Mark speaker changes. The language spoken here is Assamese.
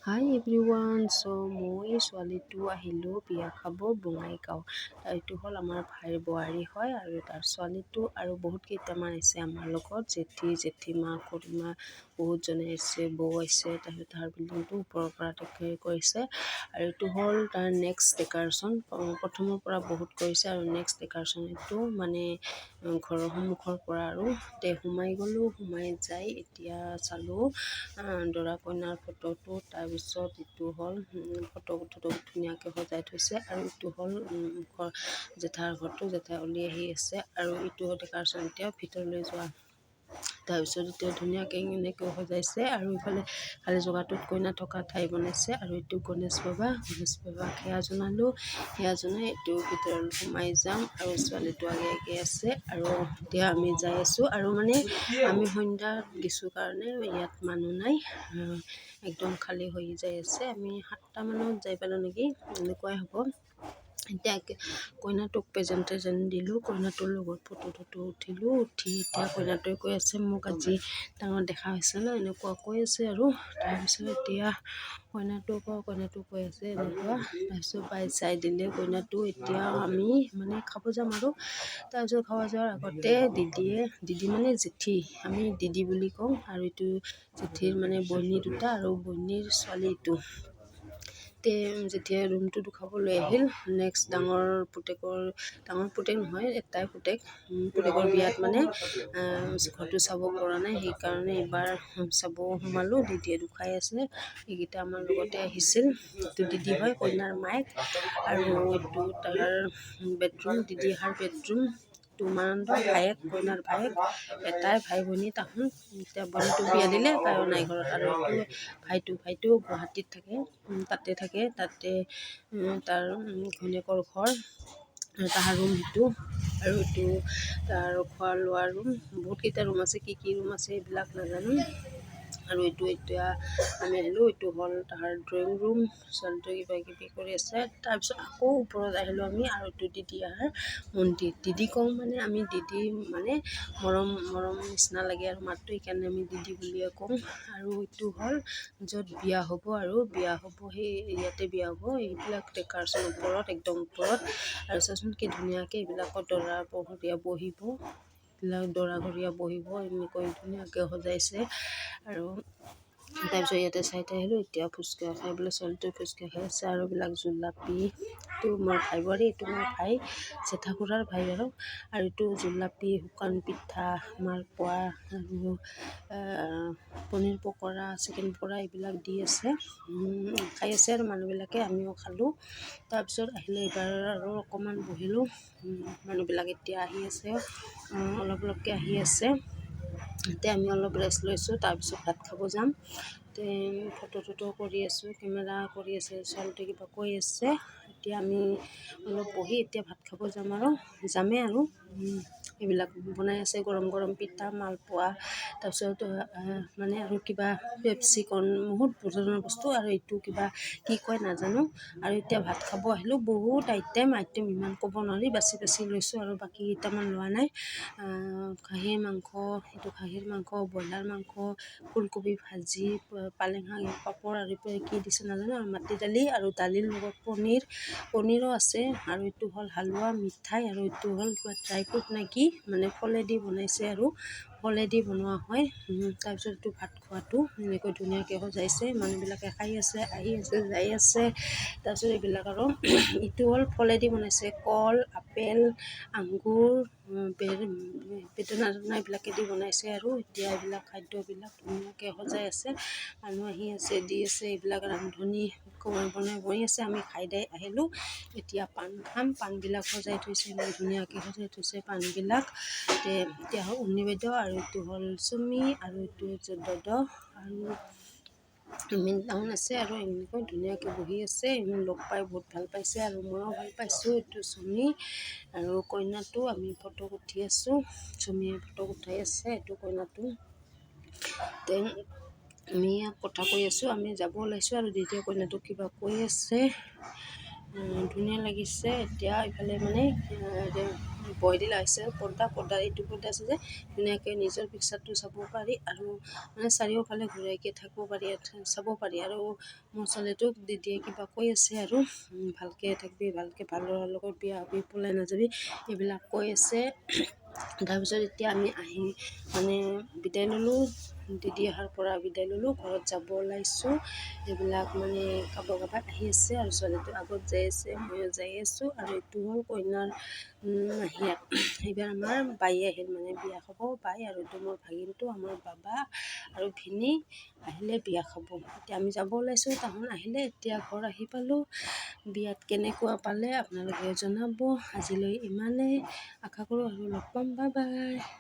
Speaker 1: হাই এভৰিৱান। মই ছোৱালীটো আহিলোঁ বিয়া খাব বঙাইগাঁও। এইটো হ'ল আমাৰ ভাইৰ বোৱাৰী হয় আৰু তাৰ ছোৱালীটো আৰু বহুত কেইটামান আহিছে আমাৰ লগত। জেঠীমা খুৰীমা বহুতজনে আহিছে, বৌ আহিছে। তাৰপিছত তাৰ বিল্ডিংটো ওপৰৰ পৰা কৰিছে আৰু এইটো হ'ল তাৰ নেক্সট ডেক'ৰেশ্যন। প্ৰথমৰ পৰা বহুত কৰিছে আৰু নেক্সট ডেক'ৰেশ্যন এইটো মানে ঘৰৰ সন্মুখৰ পৰা আৰু সোমাই গ'লোঁ। সোমাই যাই এতিয়া চালোঁ দৰা কইনাৰ ফটোটো। তাৰপিছত এইটো হ'ল ফটো ধুনীয়াকৈ সজাই থৈছে আৰু এইটো হ'ল জেঠাৰ ঘৰটো। জেঠাই উলিয়াই আহি আছে আৰু এইটো ডেক'ৰেশ্যন এতিয়া ভিতৰলৈ যোৱা। তাৰপিছত এতিয়া ধুনীয়াকৈ এনেকৈ সজাইছে আৰু ইফালে খালি জগাটোত কইনা থকা ঠাই বনাইছে আৰু এইটো গণেশ বাবাক সেৱা জনালোঁ। সেৱা জনাই এইটো ভিতৰত সোমাই যাম আৰু ছোৱালীটো আগে আছে আৰু এতিয়া আমি যাই আছোঁ আৰু মানে আমি সন্ধ্যাত দিছোঁ কাৰণে ইয়াত মানুহ নাই, একদম খালী হৈ যাই আছে। আমি 7টা মানত যাই পালোঁ নেকি, এনেকুৱাই হ'ব। এতিয়া কইনাটোক প্ৰেজেণ্টেশ্যন দিলোঁ, কইনাটোৰ লগত ফটো উঠিলোঁ। এতিয়া কইনাটোৱে কৈ আছে মোক আজি ডাঙৰ দেখা হৈছে ন, এনেকুৱা কৈ আছে আৰু তাৰপিছত এতিয়া কইনাটো কৈ আছে এনেকুৱা। তাৰপিছত পাই চাই দিলে কইনাটো। এতিয়া আমি মানে খাব যাম আৰু তাৰপিছত খাব যোৱাৰ আগতে দিদি মানে জেঠী, আমি দিদি বুলি কওঁ আৰু এইটো জেঠীৰ মানে বইনী দুটা আৰু বইনীৰ ছোৱালীটো। যেতিয়া ৰুমটো খাবলৈ আহিল। নেক্সট ডাঙৰ পুতেক নহয়, এটাই পুতেকৰ বিয়াত মানে ঘৰটো চাব পৰা নাই, সেইকাৰণে এইবাৰ চাব সোমালোঁ। দিদিয়ে দুখাই আছে, এইকেইটা আমাৰ লগতে আহিছিল। এইটো দিদি হয়, কইনাৰ মায়েক আৰু এইটো তাৰ বেডৰুম, দিদি অহাৰ বেডৰুম। উমানন্দ ভায়েক, কইনাৰ ভায়েক এটাই ভাই ভনী তাহোন। এতিয়া ভনীটো বিয়া দিলে, তাইও নাই ঘৰত আৰু এইটো ভাইটো গুৱাহাটীত থাকে, তাতে তাৰ ঘৈণীয়েকৰ ঘৰ আৰু তাহাৰ ৰুম সেইটো আৰু এইটো তাৰ খোৱা লোৱা ৰুম। বহুতকেইটা ৰুম আছে, কি ৰুম আছে এইবিলাক নাজানো। আৰু এইটো এতিয়া আমি আহিলোঁ, এইটো হ'ল তাহাৰ ড্ৰয়িং ৰুম। ছোৱালীটোৱে কিবাকিবি কৰি আছে। তাৰপিছত আকৌ ওপৰত আহিলোঁ আমি আৰু এইটো দিদি অহাৰ মন্দিৰ। দিদি কওঁ মানে আমি দিদি মানে মৰম নিচিনা লাগে আৰু মাতটো, সেইকাৰণে আমি দিদি বুলিয়ে কওঁ। আৰু এইটো হ'ল য'ত বিয়া হ'ব আৰু সেই ইয়াতে বিয়া হ'ব। এইবিলাক ডেক'ৰেশ্যন ওপৰত, একদম ওপৰত আৰু চাচোন কি ধুনীয়াকৈ এইবিলাকত দৰা বহিব, এনেকৈ ধুনীয়াকৈ সজাইছে আৰু তাৰপিছত ইয়াতে চাই আহিলোঁ। এতিয়া ফুচকা খাই বোলে ছোৱালীটোৱে ফুচকা খাই আছে আৰু এইবিলাক জোলাপি। এইটো মোৰ ভাই বোৱাৰী, এইটো মোৰ ভাই জেঠা খুৰাৰ ভাই আৰু এইটো জোলাপি, শুকান পিঠা, মালপোৱা আৰু পনীৰ পকৰা, চিকেন পকৰা এইবিলাক দি আছে, খাই আছে আৰু মানুহবিলাকে, আমিও খালোঁ। তাৰপিছত আহিলোঁ এইবাৰ আৰু অকণমান বহিলোঁ। মানুহবিলাক এতিয়া আহি আছে, অলপকৈ আহি আছে। এতিয়া আমি অলপ ৰেষ্ট লৈছোঁ, তাৰপিছত ভাত খাব যাম। ফটো কৰি আছোঁ, কেমেৰা কৰি আছে, ছোৱালীটোৱে কিবা কৈ আছে। এতিয়া আমি অলপ বহি এতিয়া ভাত খাব যামেই আৰু এইবিলাক বনাই আছে, গৰম পিঠা, মালপোৱা, তাৰপিছত মানে আৰু কিবা পেপচিকৰ্ণ, বহুত ধৰণৰ বস্তু আৰু এইটো কিবা কি কয় নাজানো। আৰু এতিয়া ভাত খাব আহিলোঁ, বহুত আইটেম ইমান ক'ব নোৱাৰি, বাছি লৈছোঁ আৰু বাকী কেইটামান লোৱা নাই। খাহীৰ মাংস, ব্ৰইলাৰ মাংস, ফুলকবি ভাজি, পালেং শাক, পাপৰ আৰু কি দিছে নাজানো, আৰু মাটি দালি আৰু দালিৰ লগত পনীৰো আছে আৰু এইটো হ'ল হালোৱা, মিঠাই আৰু এইটো হ'ল কিবা ড্ৰাই ফ্ৰুট নে কি, মানে ফলেদি বনাইছে আৰু ফলেদি বনোৱা হয়। তাৰপিছত এইটো ভাত খোৱাটো এনেকৈ ধুনীয়াকৈ সজাইছে, মানুহবিলাকে খাই আছে, আহি আছে, যাই আছে। তাৰপিছত এইবিলাক আৰু এইটো হ'ল ফলেদি বনাইছে, কল, আপেল, আঙুৰ, বেদনা এইবিলাকেদি বনাইছে আৰু এতিয়া এইবিলাক খাদ্যবিলাক ধুনীয়াকৈ সজাই আছে, মানুহ আহি আছে, দি আছে। এইবিলাক ৰান্ধনি বনাই আছে, আমি খাই আহিলোঁ। এতিয়া পাণ খাম, পাণবিলাক সজাই থৈছে, ইমান ধুনীয়াকৈ সজাই থৈছে পাণবিলাক। এতিয়া হ'ল উৰ্নি বাইদেউ আৰু এইটো হ'ল চুমি আৰু এইটো দদ আৰু ইমান ডাঙৰ আছে আৰু এনেকৈ ধুনীয়াকৈ বহি আছে। লগ পাই বহুত ভাল পাইছে আৰু ময়ো ভাল পাইছোঁ। এইটো চুমি আৰু কইনাটো, আমি ফটো উঠি আছোঁ, চুমিয়ে ফটো উঠাই আছে, এইটো কইনাটো। আমি কথা কৈ আছোঁ, আমি যাব ওলাইছোঁ আৰু দিদিয়ে কইনাটোক কিবা কৈ আছে, ধুনীয়া লাগিছে। এতিয়া ইফালে মানে বই দি লাগিছে পৰ্দা এইটো পৰ্দা আছে যে ধুনীয়াকৈ নিজৰ পিকচাৰটো চাব পাৰি আৰু মানে চাৰিওফালে ঘূৰাইকৈ থাকিব পাৰি চাব পাৰি। আৰু মোৰ ছোৱালীটোক দিদিয়ে কিবা কৈ আছে আৰু ভালকৈ থাকিবি, ভালকৈ ভাল ল'ৰাৰ লগত বিয়া হ'বি, পলাই নাযাবি, এইবিলাক কৈ আছে। তাৰপিছত এতিয়া আমি মানে বিদায় ল'লোঁ, দিদি অহাৰ পৰা বিদায় ল'লোঁ, ঘৰত যাব ওলাইছোঁ। এইবিলাক মানে কাবাৰ আহি আছে আৰু ছোৱালীটো আগত যাই আছে, ময়ো যাই আছোঁ। আৰু এইটো হ'ল কইনাৰ মাহীয়েক, এইবাৰ আমাৰ বাই আহিল মানে বিয়া খাব বাই, আৰু এইটো মোৰ ভাগিনটো, আমাৰ বাবা আৰু ভিনি আহিলে বিয়া খাব। এতিয়া আমি যাব ওলাইছোঁ, তাহোন আহিলে। এতিয়া ঘৰ আহি পালোঁ। বিয়াত কেনেকুৱা পালে আপোনালোকে জনাব। আজিলৈ ইমানেই, আশা কৰোঁ আৰু লগ পাম। Bye bye.